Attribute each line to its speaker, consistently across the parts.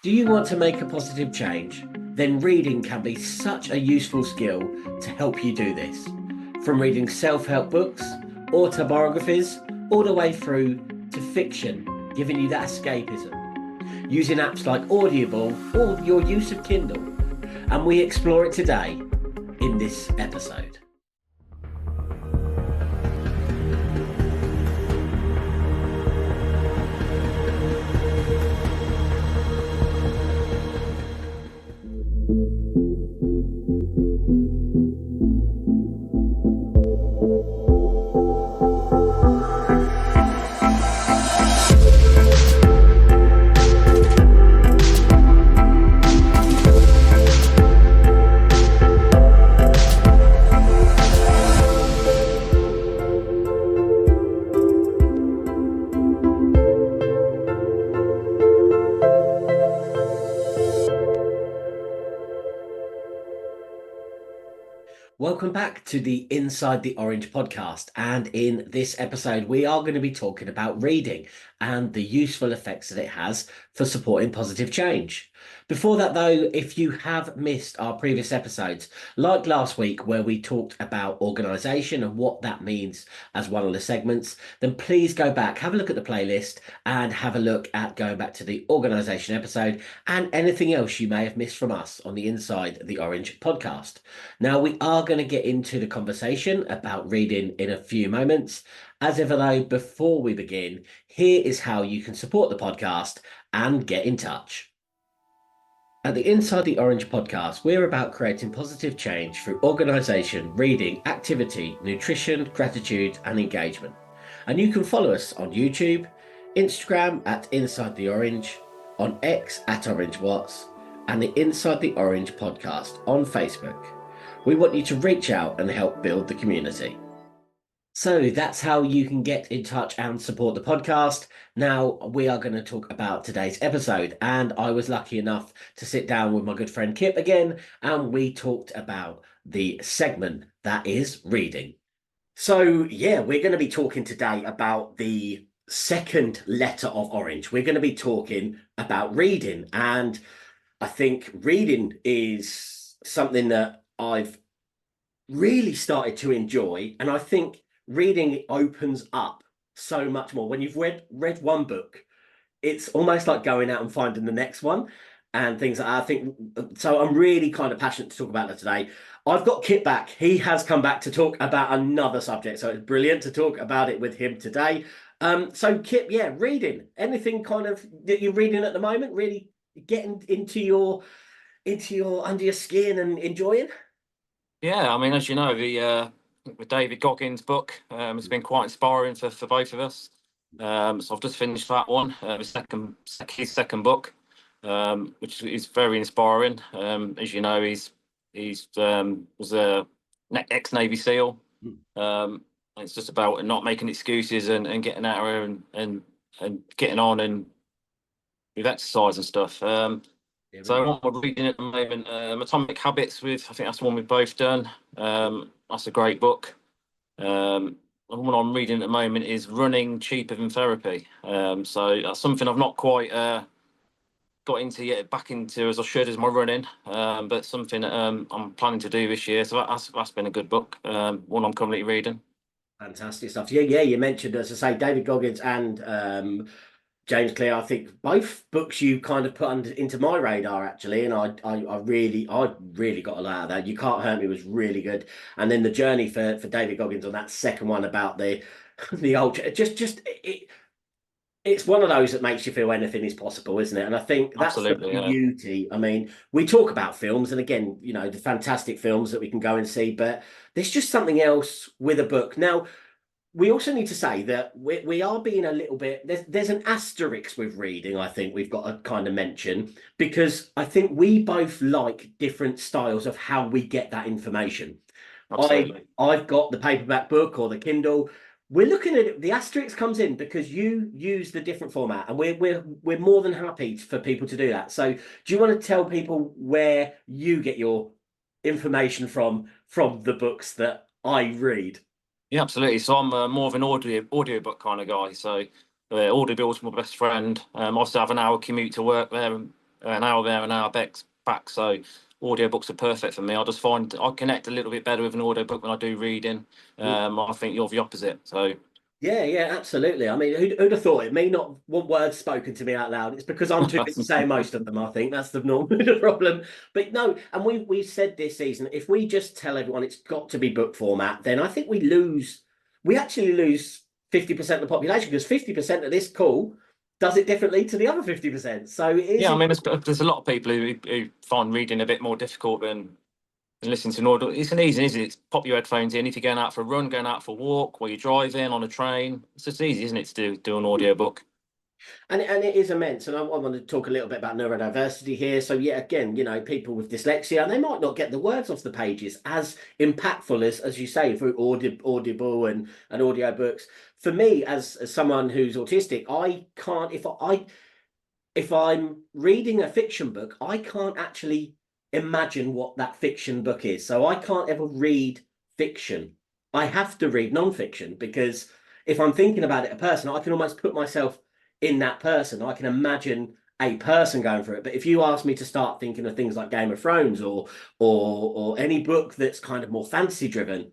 Speaker 1: Do you want to make a positive change? Then reading can be such a useful skill to help you do this. From reading self-help books, autobiographies, all the way through to fiction, giving you that escapism. Using apps like Audible or your use of Kindle. And we explore it today in this episode. Welcome back to the Inside the Orange podcast. And in this episode, we are going to be talking about reading and the useful effects that it has for supporting positive change. Before that, though, if you have missed our previous episodes, like last week where we talked about organisation and what that means as one of the segments, then please go back, have a look at the playlist and have a look at going back to the organisation episode and anything else you may have missed from us on the Inside the Orange podcast. Now, we are going to get into the conversation about reading in a few moments. As ever, though, before we begin, here is how you can support the podcast and get in touch. At the Inside the Orange podcast, we're about creating positive change through organisation, reading, activity, nutrition, gratitude, and engagement. And you can follow us on YouTube, Instagram at Inside the Orange, on X at Orange Watts, and the Inside the Orange podcast on Facebook. We want you to reach out and help build the community. So that's how you can get in touch and support the podcast. Now we are going to talk about today's episode, and I was lucky enough to sit down with my good friend Kip again, and we talked about the segment that is reading. So yeah, we're going to be talking today about the second letter of Orange. We're going to be talking about reading, and I think reading is something that I've really started to enjoy, and I think reading opens up so much more. When you've read one book, it's almost like going out and finding the next one and things like that. I think so. I'm really kind of passionate to talk about that today. I've got Kit back. He has come back to talk about another subject, so it's brilliant to talk about it with him today. So Kit, yeah, reading. Anything kind of that you're reading at the moment? Really getting into your under your skin and enjoying?
Speaker 2: Yeah, I mean, as you know, the David Goggins book has been quite inspiring for both of us. So I've just finished that one, his second book, which is very inspiring. As you know, he's was a ex-Navy SEAL. It's just about not making excuses and getting out there and getting on and with exercise and stuff. So what we're reading at the moment, Atomic Habits, I think that's the one we've both done. That's a great book. The one I'm reading at the moment is Running Cheaper Than Therapy. So that's something I've not quite got into yet, back into as I should as my running, but something that I'm planning to do this year. So that's been a good book, one I'm currently reading.
Speaker 1: Fantastic stuff. Yeah, you mentioned, as I say, David Goggins and James Clear. I think both books you kind of put into my radar actually, and I really got a lot out of that. You Can't Hurt Me was really good, and then the journey for David Goggins on that second one about the old it's one of those that makes you feel anything is possible, isn't it? And I think that's
Speaker 2: Absolutely,
Speaker 1: the beauty. I mean, we talk about films, and again, you know, the fantastic films that we can go and see, but there's just something else with a book. Now, we also need to say that we are being a little bit, there's an asterisk with reading, I think we've got to kind of mention, because I think we both like different styles of how we get that information.
Speaker 2: Absolutely.
Speaker 1: I've got the paperback book or the Kindle. We're looking at it, the asterisk comes in because you use the different format, and we're more than happy for people to do that. So do you want to tell people where you get your information from the books that I read?
Speaker 2: Yeah, absolutely. So I'm more of an audiobook kind of guy. So Audible's my best friend. I also have an hour commute to work there an hour there, an hour back. So audiobooks are perfect for me. I just find I connect a little bit better with an audiobook than I do reading. I think you're the opposite. So
Speaker 1: Yeah, yeah, absolutely. I mean, who'd have thought it? Me not one word spoken to me out loud. It's because I'm too busy saying most of them, I think. That's the normal the problem. But no, and we said this season, if we just tell everyone it's got to be book format, then I think we actually lose 50% of the population because 50% of this call does it differently to the other 50%. So it is
Speaker 2: yeah, I mean, there's a lot of people who find reading a bit more difficult than listening to an audio. It's an easy, isn't it? It's pop your headphones in if you're going out for a run, going out for a walk, while you're driving on a train. It's just easy, isn't it, to do an audiobook?
Speaker 1: And it is immense. And I want to talk a little bit about neurodiversity here. So yeah, again, people with dyslexia, they might not get the words off the pages as impactful as you say through Audible and audiobooks. For me, as someone who's autistic, I can't if I'm reading a fiction book, I can't actually imagine what that fiction book is. So I can't ever read fiction. I have to read non-fiction because if I'm thinking about it, a person, I can almost put myself in that person. I can imagine a person going through it. But if you ask me to start thinking of things like Game of Thrones or any book that's kind of more fantasy driven,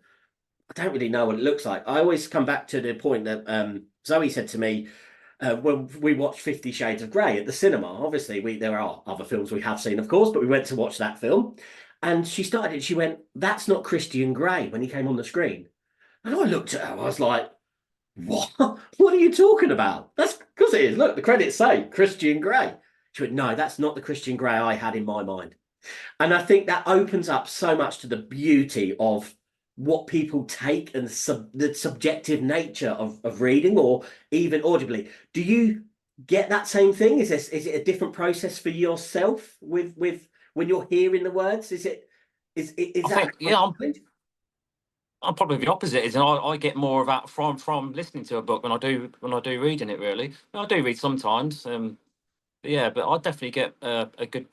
Speaker 1: I don't really know what it looks like. I always come back to the point that Zoe said to me when we watched 50 Shades of Grey at the cinema. Obviously, there are other films we have seen, of course, but we went to watch that film. And she started it. She went, "That's not Christian Grey," when he came on the screen. And I looked at her. I was like, "What? What are you talking about?" That's because it is. Look, the credits say Christian Grey. She went, "No, that's not the Christian Grey I had in my mind." And I think that opens up so much to the beauty of what people take and the subjective nature of reading or even audibly. Do you get that same thing? Is it a different process for yourself with when you're hearing the words? Is
Speaker 2: I
Speaker 1: that
Speaker 2: think, yeah,
Speaker 1: a challenge?
Speaker 2: I'm probably the opposite. Is, and I get more of that from listening to a book than I do reading it. Really, I do read sometimes. But yeah, but I definitely get a good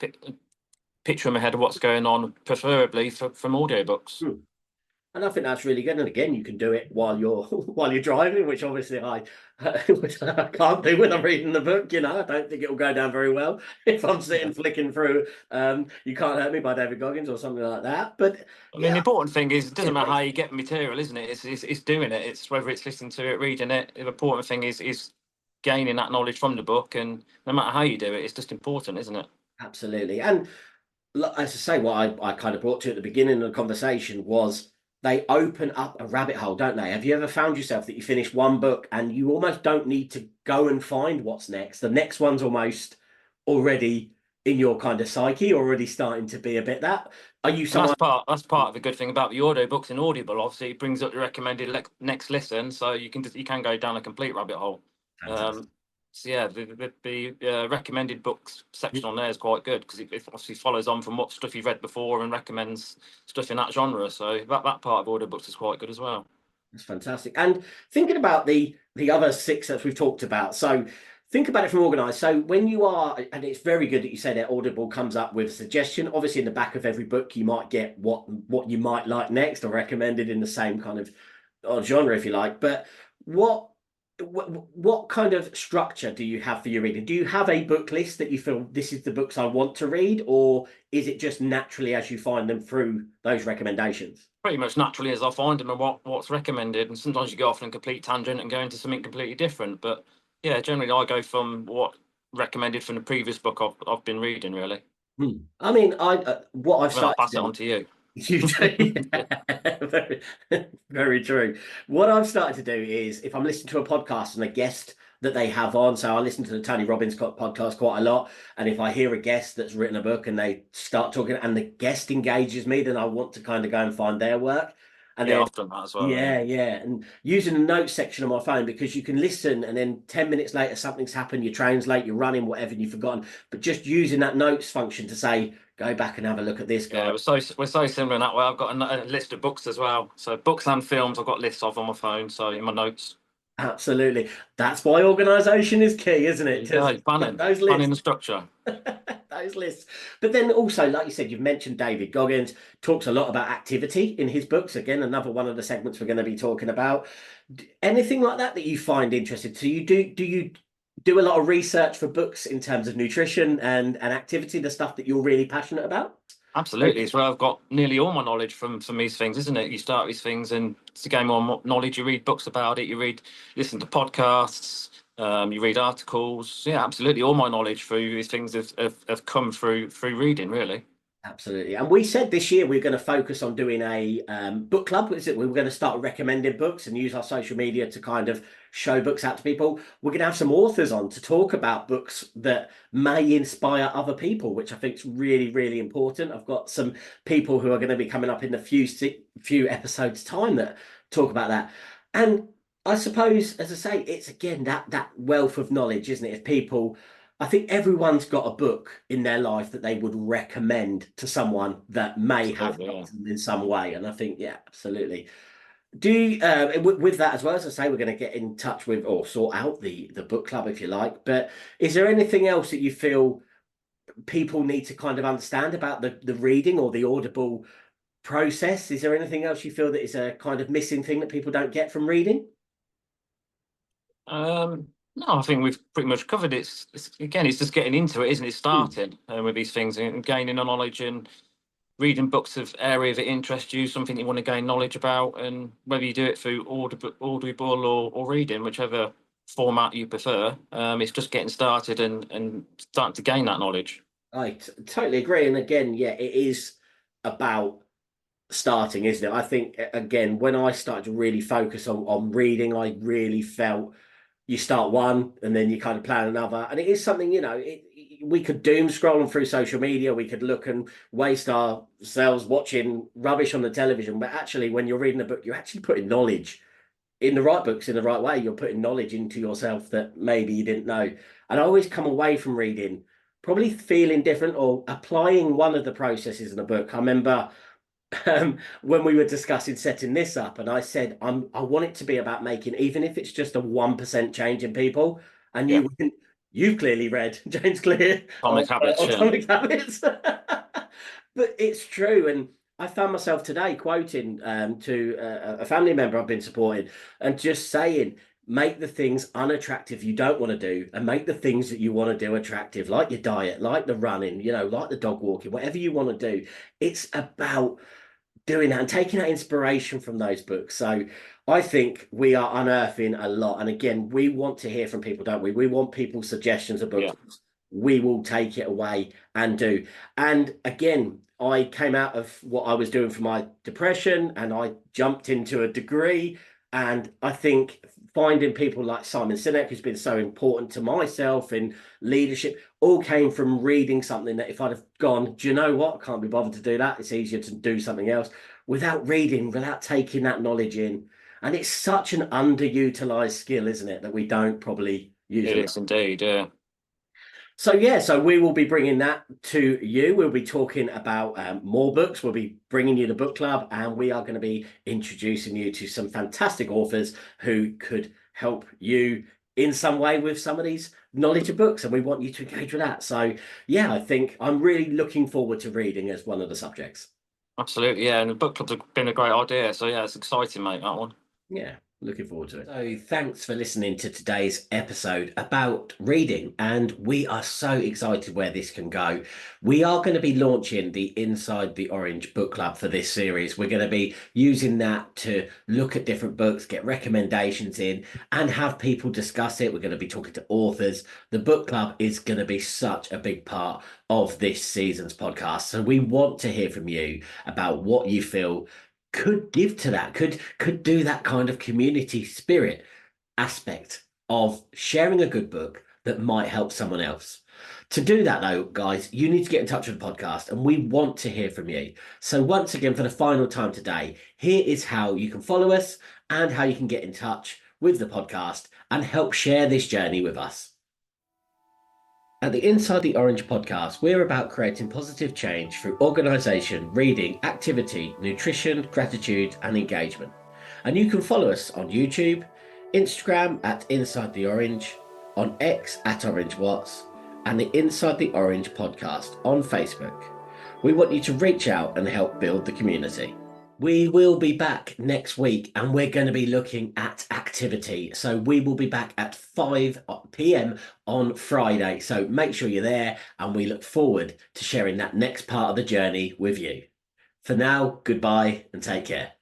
Speaker 2: picture in my head of what's going on, preferably from audiobooks.
Speaker 1: Hmm. And I think that's really good. And again, you can do it while you're while you're driving, which obviously which I can't do when I'm reading the book. I don't think it will go down very well if I'm
Speaker 2: Yeah.
Speaker 1: sitting flicking through You Can't Hurt Me by David Goggins or something like that. But
Speaker 2: I mean,
Speaker 1: yeah,
Speaker 2: the important thing is it doesn't matter
Speaker 1: great.
Speaker 2: how you get material, isn't it? It's doing it. It's whether it's listening to it, reading it. The important thing is gaining that knowledge from the book, and no matter how you do it, it's just important, isn't it?
Speaker 1: Absolutely. And as I say, what I kind of brought to at the beginning of the conversation was they open up a rabbit hole, don't they? Have you ever found yourself that you finish one book and you almost don't need to go and find what's next? The next one's almost already in your kind of psyche, already starting to be a bit that. Are you
Speaker 2: And
Speaker 1: someone?
Speaker 2: that's part of the good thing about the audiobooks and Audible. Obviously, it brings up the recommended next listen, so you can go down a complete rabbit hole.
Speaker 1: Fantastic.
Speaker 2: Um, so yeah, the recommended books section on there is quite good because it obviously follows on from what stuff you've read before and recommends stuff in that genre. So that part of audiobooks is quite good as well.
Speaker 1: That's fantastic. And thinking about the other six that we've talked about, so think about it from organized. So when you are, and it's very good that you say that Audible comes up with a suggestion. Obviously, in the back of every book, you might get what you might like next or recommended in the same kind of genre, if you like. But what what kind of structure do you have for your reading? Do you have a book list that you feel this is the books I want to read, or is it just naturally as you find them through those recommendations?
Speaker 2: Pretty much naturally as I find them and what's recommended, and sometimes you go off on a complete tangent and go into something completely different. But yeah, generally I go from what recommended from the previous book I've been reading really.
Speaker 1: I mean, I what I've
Speaker 2: Then I'll
Speaker 1: started
Speaker 2: pass
Speaker 1: to
Speaker 2: it
Speaker 1: do.
Speaker 2: on to you.
Speaker 1: You do, yeah. Very, very true. What I've started to do is if I'm listening to a podcast and a guest that they have on, so I listen to the Tony Robbins podcast quite a lot, and if I hear a guest that's written a book and they start talking and the guest engages me, then I want to kind of go and find their work. And
Speaker 2: Yeah,
Speaker 1: then
Speaker 2: I've done that as well. Yeah.
Speaker 1: yeah, yeah. And using the notes section on my phone because you can listen and then 10 minutes later something's happened, your train's late, you're running, whatever, and you've forgotten. But just using that notes function to say, go back and have a look at this
Speaker 2: Yeah,
Speaker 1: guy.
Speaker 2: we're so similar in that way. I've got a list of books as well. So books and films, I've got lists of on my phone. So in my notes.
Speaker 1: Absolutely. That's why organization is key, isn't
Speaker 2: There
Speaker 1: it?
Speaker 2: you
Speaker 1: To
Speaker 2: go, planning,
Speaker 1: those
Speaker 2: planning
Speaker 1: lists.
Speaker 2: the structure.
Speaker 1: Those lists. But then also, like you said, you've mentioned David Goggins talks a lot about activity in his books. Again, another one of the segments we're going to be talking about. Anything like that that you find interesting? So you do you do a lot of research for books in terms of nutrition and activity, the stuff that you're really passionate about?
Speaker 2: Absolutely, it's where I've got nearly all my knowledge from these things, isn't it? You start these things, and to gain more knowledge, you read books about it, listen to podcasts, you read articles. Yeah, absolutely, all my knowledge through these things have come through reading, really.
Speaker 1: Absolutely. And we said this year we're going to focus on doing a book club. Is it? We were going to start recommending books and use our social media to kind of show books out to people. We're going to have some authors on to talk about books that may inspire other people, which I think is really, really important. I've got some people who are going to be coming up in the few episodes time that talk about that. And I suppose, as I say, it's again that wealth of knowledge, isn't it? If people I think everyone's got a book in their life that they would recommend to someone that may have
Speaker 2: Absolutely, yeah.
Speaker 1: helped them in some way. And I think, yeah, absolutely. Do you, with that as well, as I say, we're going to get in touch with or sort out the book club if you like. But is there anything else that you feel people need to kind of understand about the reading or the audible process? Is there anything else you feel that is a kind of missing thing that people don't get from reading?
Speaker 2: No, I think we've pretty much covered it. It's just getting into it, isn't it?
Speaker 1: Hmm.
Speaker 2: Starting with these things and gaining the knowledge and reading books of area that interest you, something you want to gain knowledge about, and whether you do it through audible or reading, whichever format you prefer. It's just getting started and starting to gain that knowledge.
Speaker 1: Totally agree. And again, yeah, it is about starting, isn't it? I think again, when I started to really focus on reading, I really felt you start one and then you kind of plan another. And it is something, we could doom scrolling through social media, we could look and waste ourselves watching rubbish on the television. But actually, when you're reading a book, you're actually putting knowledge in the right books in the right way. You're putting knowledge into yourself that maybe you didn't know. And I always come away from reading probably feeling different or applying one of the processes in a book. I remember when we were discussing setting this up, and I said I want it to be about making, even if it's just a 1% change in people. And
Speaker 2: Yeah,
Speaker 1: you've clearly read James Clear of
Speaker 2: atomic habits. Yeah,
Speaker 1: Atomic Habits, but it's true. And I found myself today quoting to a family member I've been supporting, and just saying, make the things unattractive you don't want to do, and make the things that you want to do attractive, like your diet, like the running, like the dog walking, whatever you want to do. It's about doing that and taking that inspiration from those books. So I think we are unearthing a lot. And again, we want to hear from people, don't we? We want people's suggestions of books.
Speaker 2: yeah,
Speaker 1: We will take it away and do. And again, I came out of what I was doing for my depression and I jumped into a degree. And I think finding people like Simon Sinek, who's been so important to myself in leadership, all came from reading something that if I'd have gone, do you know what? I can't be bothered to do that. It's easier to do something else without reading, without taking that knowledge in. And it's such an underutilized skill, isn't it, that we don't probably use
Speaker 2: it
Speaker 1: enough.
Speaker 2: is indeed. Yeah,
Speaker 1: So yeah, so we will be bringing that to you. We'll be talking about more books. We'll be bringing you the book club, and we are going to be introducing you to some fantastic authors who could help you in some way with some of these knowledge of books, and we want you to engage with that. So yeah, I think I'm really looking forward to reading as one of the subjects.
Speaker 2: absolutely. Yeah, and the book club's been a great idea. So yeah, it's exciting, mate. That one.
Speaker 1: Yeah, looking forward to it. So, thanks for listening to today's episode about reading. And we are so excited where this can go. We are going to be launching the Inside the Orange book club for this series. We're going to be using that to look at different books, get recommendations in, and have people discuss it. We're going to be talking to authors. The book club is going to be such a big part of this season's podcast. So, we want to hear from you about what you feel could give to that, could do that kind of community spirit aspect of sharing a good book that might help someone else. To do that, though, guys, you need to get in touch with the podcast and we want to hear from you. So, once again, for the final time today, here is how you can follow us and how you can get in touch with the podcast and help share this journey with us. At the Inside the Orange podcast, we're about creating positive change through organisation, reading, activity, nutrition, gratitude, and engagement. And you can follow us on YouTube, Instagram at Inside the Orange, on X at Orange Watts, and the Inside the Orange podcast on Facebook. We want you to reach out and help build the community. We will be back next week and we're going to be looking at activity. activity. So we will be back at 5 p.m. on Friday. So make sure you're there, and we look forward to sharing that next part of the journey with you. For now, goodbye and take care.